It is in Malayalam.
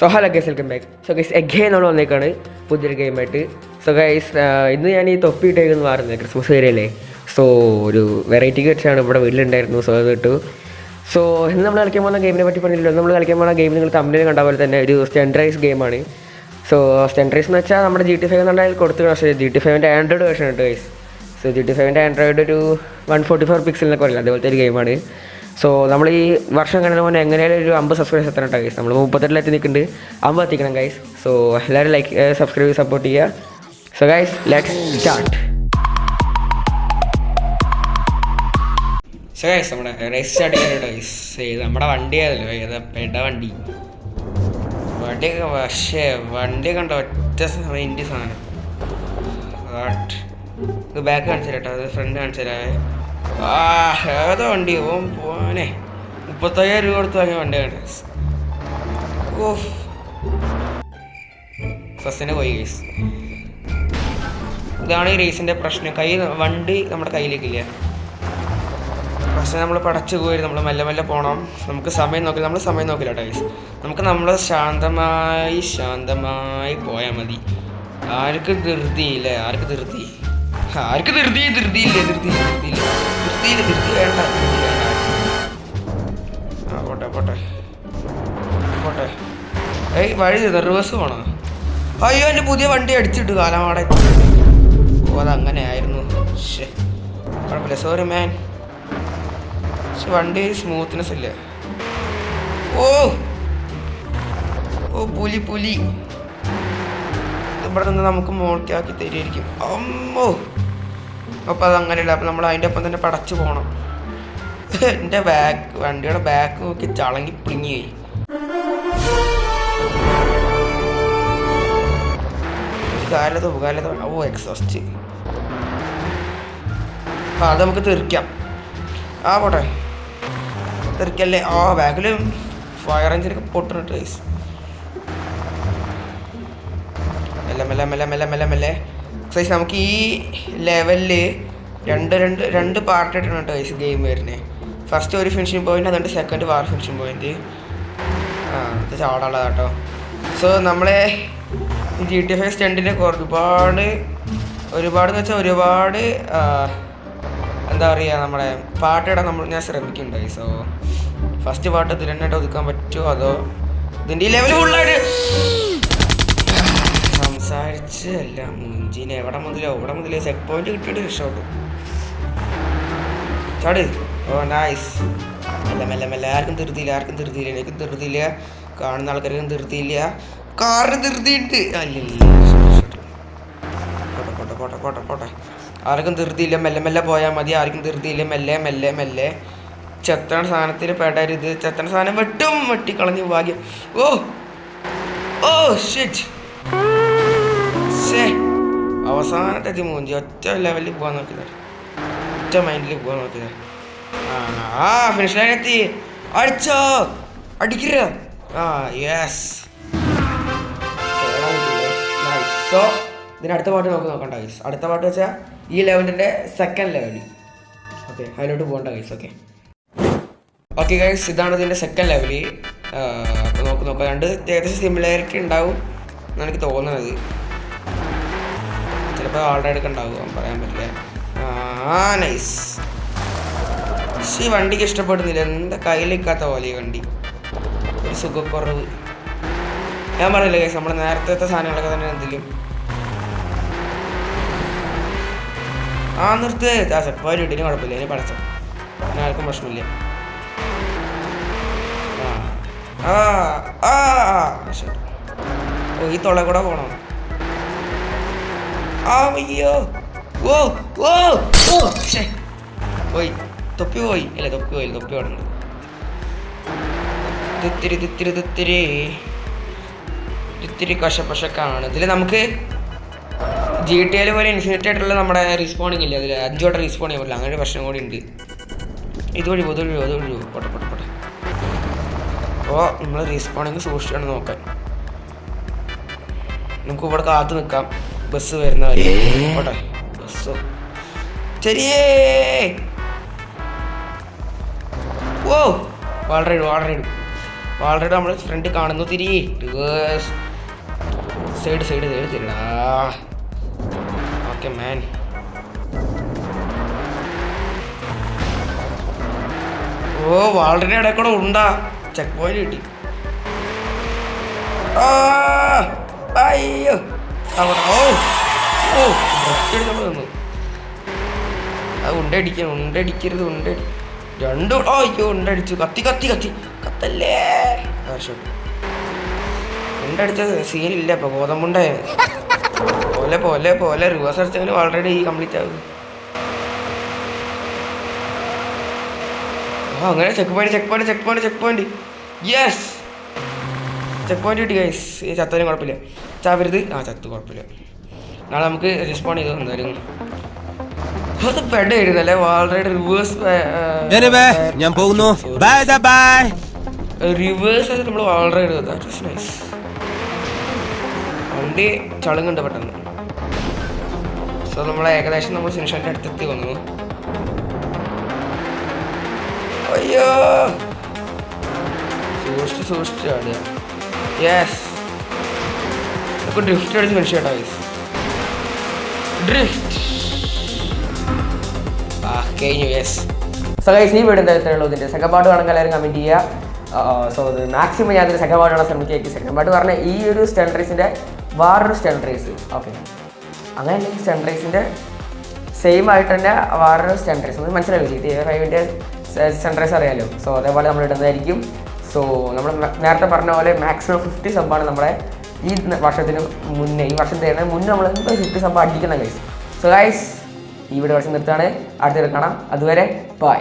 So hello guys, welcome back. So guys again നമ്മൾ വന്നേക്കാണ് പുതിയൊരു ഗെയിമായിട്ട്. സോ ഗൈസ് ഇന്ന് ഞാൻ ഈ തൊപ്പി ഇട്ടേക്കെന്ന് മാറുന്നത് ക്രിസ്മസ് വരെയല്ലേ. സോ ഒരു വെറൈറ്റിക്ക് വെച്ചാണ് ഇവിടെ വീട്ടിലുണ്ടായിരുന്നു. സോ അത് ഇട്ടു. സോ ഇന്ന് നമ്മൾ കളിക്കാൻ പോകുന്ന ഗെയിമിനെ പറ്റി പറഞ്ഞില്ലല്ലോ. നമ്മൾ കളിക്കാൻ പോകുന്ന ഗെയിം നിങ്ങൾ തമ്മിൽ കണ്ട പോലെ തന്നെ ഒരു സ്റ്റെൻഡറൈസ് ഗെയിമാണ്. സോ സ്റ്റെൻഡറൈസ് എന്ന് വെച്ചാൽ നമ്മുടെ GTA 5 എന്നുണ്ടെങ്കിൽ കൊടുത്ത്, പക്ഷേ GTA 5 ആൻഡ്രോയിഡ് വേർഷൻ ഉണ്ട് ഗൈസ്. സോ GTA 5 ആൻഡ്രോയിഡ് ഒരു 144 പിക്സലിനൊക്കെ പറയില്ല, അതേപോലത്തെ ഒരു ഗെയിമാണ്. സോ നമ്മൾ ഈ വർഷം കഴിഞ്ഞ പോലെ എങ്ങനെയാലും ഒരു 50 സബ്സ്ക്രൈബേഴ്സ് എത്തണം കേട്ടോ ഗൈസ്. നമ്മൾ 38 നിൽക്കുന്നുണ്ട്, 50 എത്തിക്കണം ഗൈസ്. സോ എല്ലാവരും ലൈക്ക് സബ്സ്ക്രൈബ് സപ്പോർട്ട് ചെയ്യുക. So guys let's start. So guys നമ്മുടെ റേസ് സ്റ്റാർട്ട് ചെയ്യാൻ ഗൈസ്. ഇത് നമ്മുടെ വണ്ടിയാണല്ലോ, ഏതാ പെട വണ്ടി വണ്ടിയൊക്കെ. പക്ഷേ വണ്ടി കണ്ട ഒറ്റ മൈൻഡ് സാധനം. ഇത് ബാക്ക് കാണിച്ചു കേട്ടോ, അത് ഫ്രണ്ട് കാണിച്ചു തരാവേ. ഏതോ വണ്ടി പോനെ 35,000 രൂപ കൊടുത്ത് വാങ്ങിയ വണ്ടിയാണ്. ഓ ഫസ്റ്റിനെ പോയി ഗൈസ്. ഇതാണ് ഈ റേസിൻ്റെ പ്രശ്നം. വണ്ടി നമ്മുടെ കയ്യിലേക്കില്ല. പക്ഷേ നമ്മൾ പടച്ചു പോയി, നമ്മൾ മെല്ലെ മെല്ലെ പോകണം. നമുക്ക് സമയം നോക്കില്ല, നമ്മൾ സമയം നോക്കില്ല കേട്ടോ ഗൈസ്. നമുക്ക് നമ്മൾ ശാന്തമായി പോയാൽ മതി. ആർക്ക് ധൃതിയില്ല, ധൃതി വേണ്ട. പോട്ടെ. ഏയ് വഴി റിവേഴ്സ് പോണോ? അയ്യോ, എൻ്റെ പുതിയ വണ്ടി അടിച്ചിട്ട് കാലമാടെ. ഓ അതങ്ങനെ ആയിരുന്നു. കുഴപ്പമില്ല, സോറി മാൻ. പക്ഷെ വണ്ടി സ്മൂത്ത്നെസ് ഇല്ല. ഓ പുലി ഇവിടെ നിന്ന് നമുക്ക് മോൾക്കാക്കി തരുമായിരിക്കും. അമ്മോ, അപ്പോൾ അതങ്ങനെയല്ല. അപ്പം നമ്മൾ അതിൻ്റെ ഒപ്പം തന്നെ പടച്ചു പോകണം. എൻ്റെ വണ്ടിയുടെ ബാക്ക് നോക്കി ചളങ്ങി പിളിങ്ങിയായി. കാലത്ത് ഓ എക്സോസ്റ്റ്. അത് നമുക്ക് തെറിക്കാം. പോട്ടെ, തെറിക്കല്ലേ. ബാക്കിൽ ഫയർ എഞ്ചിനൊക്കെ പൊട്ടുന്നുണ്ട് ഗൈസ്. മെല്ലെ സൈസ്. നമുക്ക് ഈ ലെവലിൽ രണ്ട് പാർട്ടായിട്ടാണ് കേട്ടോ ഗൈസ് ഗെയിം വരുന്നത്. ഫസ്റ്റ് ഒരു ഫിനിഷിംഗ് പോയിന്റ്, അതുകൊണ്ട് സെക്കൻഡ് വാർ ഫിനിഷിംഗ് പോയിന്റ്. ഇത് ചാടാനുള്ളത് കേട്ടോ. സോ നമ്മളെ GTA 5 സ്റ്റണ്ടിൻ്റെ ഒരുപാട് എന്ന് വെച്ചാൽ ഒരുപാട് എന്താ പറയുക, നമ്മുടെ പാട്ടിടാൻ ഞാൻ ശ്രമിക്കുന്നുണ്ട്. സോ ഫസ്റ്റ് പാട്ട് ഇതിൽ തന്നെ ഒതുക്കാൻ പറ്റുമോ, അതോ ഇതിൻ്റെ ഈ ലെവൽ ഫുള്ളായിട്ട് സംസാരിച്ചല്ല മുഞ്ചിനെ. എവിടെ മുതലേ ചെക്ക് പോയിന്റ് കിട്ടിയിട്ട് രക്ഷപ്പെട്ടു. ചാട്. ഓ നൈസ്. മെല്ലെ. ആർക്കും ധൃതിയില്ല. എനിക്കും ധൃതിയില്ല, കാണുന്ന ആൾക്കാർക്കും ധൃതിയില്ല, കാറിന് ധൃതിയുണ്ട്. പോട്ടെ. ആർക്കും ധൃതിയില്ല, മെല്ലെ പോയാൽ മതി. ആർക്കും ധൃതിയില്ല, മെല്ലെ. ചെത്തണ സാധനത്തിൽ പെടരുത്. ചെത്തണ സാധനം വെട്ടിക്കളഞ്ഞു ഭാഗ്യം. Oh shit. അവസാനത്തെ മൂഞ്ചി ഒറ്റ ലെവലിൽ പോകാൻ നോക്കിയത്, ഒറ്റ മൈൻഡിൽ പോകാൻ നോക്കിയത്. ഫിനിഷ് ലൈൻ എത്തി. അടിച്ചോ, അടിക്കുക. യെസ്. സോ ഇതിനടുത്ത പാട്ട് നോക്കണ്ട ഗൈസ്. അടുത്ത പാട്ട് വെച്ചാൽ ഈ ലെവലിൻ്റെ സെക്കൻഡ് ലെവൽ. ഓക്കെ, അതിലോട്ട് പോകണ്ട ഗൈസ്. ഓക്കെ ഗൈസ്, ഇതാണ് ഇതിൻ്റെ സെക്കൻഡ് ലെവൽ. അപ്പോൾ നോക്കാം. രണ്ട് ഏകദേശം സിമിലാരിറ്റി ഉണ്ടാവും എന്നാണ് എനിക്ക് തോന്നുന്നത്. ചിലപ്പോൾ ആൾറെഡി ഉണ്ടാവും, പറയാൻ പറ്റില്ല. നൈസ്. പക്ഷേ ഈ വണ്ടിക്ക് ഇഷ്ടപ്പെടുന്നില്ല, എന്താ കയ്യിലേക്കാത്ത പോലെ ഈ വണ്ടി. ഒരു സുഖക്കുറവ്. ഞാൻ പറയില്ല ഗൈസ്, നമ്മുടെ നേരത്തെ സാധനങ്ങളൊക്കെ തന്നെ എന്തെങ്കിലും നിർത്ത്. ചെക്കപ്പാര് ഇട്ടിനും കുഴപ്പമില്ല, ഇനി പടച്ചോ, അങ്ങനെ ആർക്കും പ്രശ്നമില്ല. ഈ തൊള കൂടെ പോണോ? അയ്യോ. പോയി തൊപ്പി ഓടുന്നുണ്ട്. ഇത്തിരി കശപ്പശക്കാണ് ഇതിൽ. നമുക്ക് GTA പോലെ ഇൻഫിനിറ്റ് ആയിട്ടുള്ള നമ്മുടെ റീസ്പോണിങ് ഇല്ല, അതിൽ 5 വട്ടം റീസ്പോൺ ചെയ്യാൻ പറ്റില്ല. അങ്ങനെ ഒരു പ്രശ്നം കൂടി ഉണ്ട്. ഇതുവഴി പോട്ടെ. അപ്പോൾ നമ്മൾ റീസ്പോണിങ് സൂക്ഷിച്ചാണ് നോക്കാൻ. നമുക്ക് ഇവിടെ കാത്തു നിൽക്കാം, ബസ് വരുന്ന പോട്ടെ. ബസ് ശരിയേ. വളരെ വാൾറൈഡ് നമ്മൾ ഫ്രണ്ട് കാണുന്നു. തിരികെ റിവേഴ്സ് സൈഡ് തിരിടാ. Okay man. ഓ വാൾറൈഡ് ഇടയ്ക്കൂടെ ഉണ്ടാ. ചെക്ക് പോയിന്റ് കിട്ടി. അയ്യോ അവിടെ. ഓ എടുത്തോണ്ട് വന്നു. അത് ഉണ്ടടിക്കരുത്. രണ്ടും അയ്യോ ഉണ്ടടിച്ചു. കത്തി കത്തല്ലേ. ഉണ്ടടിച്ചത് സീനില്ല. ഇപ്പൊ ഗോതമ്പുണ്ടായ പോലെ റിവേഴ്സ് അടിച്ചെങ്കിലും ഓൾറെഡി കംപ്ലീറ്റ് ആകും. അങ്ങനെ check point. Yes check point കിട്ടി ഗൈസ്. ഈ ചത്തതിനും കുഴപ്പമില്ല. ചാവരുത്. ചത്ത് കുഴപ്പമില്ല. നാളെ നമുക്ക് റെസ്പോണ്ട് ചെയ്തു എന്തായാലും. അത് ബെഡ് ആയിരുന്നല്ലേ വാൾറൈഡ് റിവേഴ്സ്. ഞാൻ പോകുന്നു. ബൈ. റിവേഴ്സ് ആയിട്ട് നമ്മൾ വാൾറൈഡ് നൈസ്. വണ്ടി ചളുങ്ങുണ്ട് പെട്ടെന്ന്. സോ നമ്മളെ ഏകദേശം നമ്മൾ ഫിനിഷറിന്റെ അടുത്തെത്തി വന്നു. അയ്യോ സൂക്ഷിച്ച് ആടുക. യെസ് നമുക്ക് ഡ്രിഫ്റ്റ് അടിച്ച് ഫിനിഷ് ചെയ്യട്ടോ ഗൈസ്. ഡ്രിഫ്റ്റ് കഴിഞ്ഞു. യെസ് സോ ഗൈസ് ഈ വീഡിയോ എന്തായാലും ഇതിൻ്റെ സെക്കൻഡ് പാർട്ട് വേണമെങ്കിൽ എല്ലാവരും കമൻറ്റ് ചെയ്യുക. സോ അത് മാക്സിമം ഞാൻ ഇതിൻ്റെ സെക്കൻഡ് പാർട്ട് കാണാൻ ശ്രമിക്കുക. സെക്കൻഡ് പാർട്ട് പറഞ്ഞാൽ ഈ ഒരു സ്റ്റണ്ട് റേസിൻ്റെ വേറൊരു സ്റ്റണ്ട് റേസ്. ഓക്കെ അങ്ങനെ സ്റ്റണ്ട് റേസിൻ്റെ സെയിം ആയിട്ട് തന്നെ വേറൊരു സ്റ്റണ്ട് റേസ് നമുക്ക് മനസ്സിലായി. GTA 5 സ്റ്റണ്ട് റേസ് അറിയാമല്ലോ. സോ അതേപോലെ നമ്മൾ ഇടുന്നതായിരിക്കും. സോ നമ്മൾ നേരത്തെ പറഞ്ഞ പോലെ മാക്സിമം 50 സബ്ബാണ് നമ്മുടെ ഈ വർഷത്തിന് മുന്നേ. ഈ വർഷം തരുന്ന മുന്നേ നമ്മൾ 50 സബ്ബ് അടിക്കുന്ന ഗൈസ്. സോ ഗൈസ് ഈ വീഡിയോ വർഷം നിർത്താണ്. അടുത്ത കാണാം. അതുവരെ ബൈ.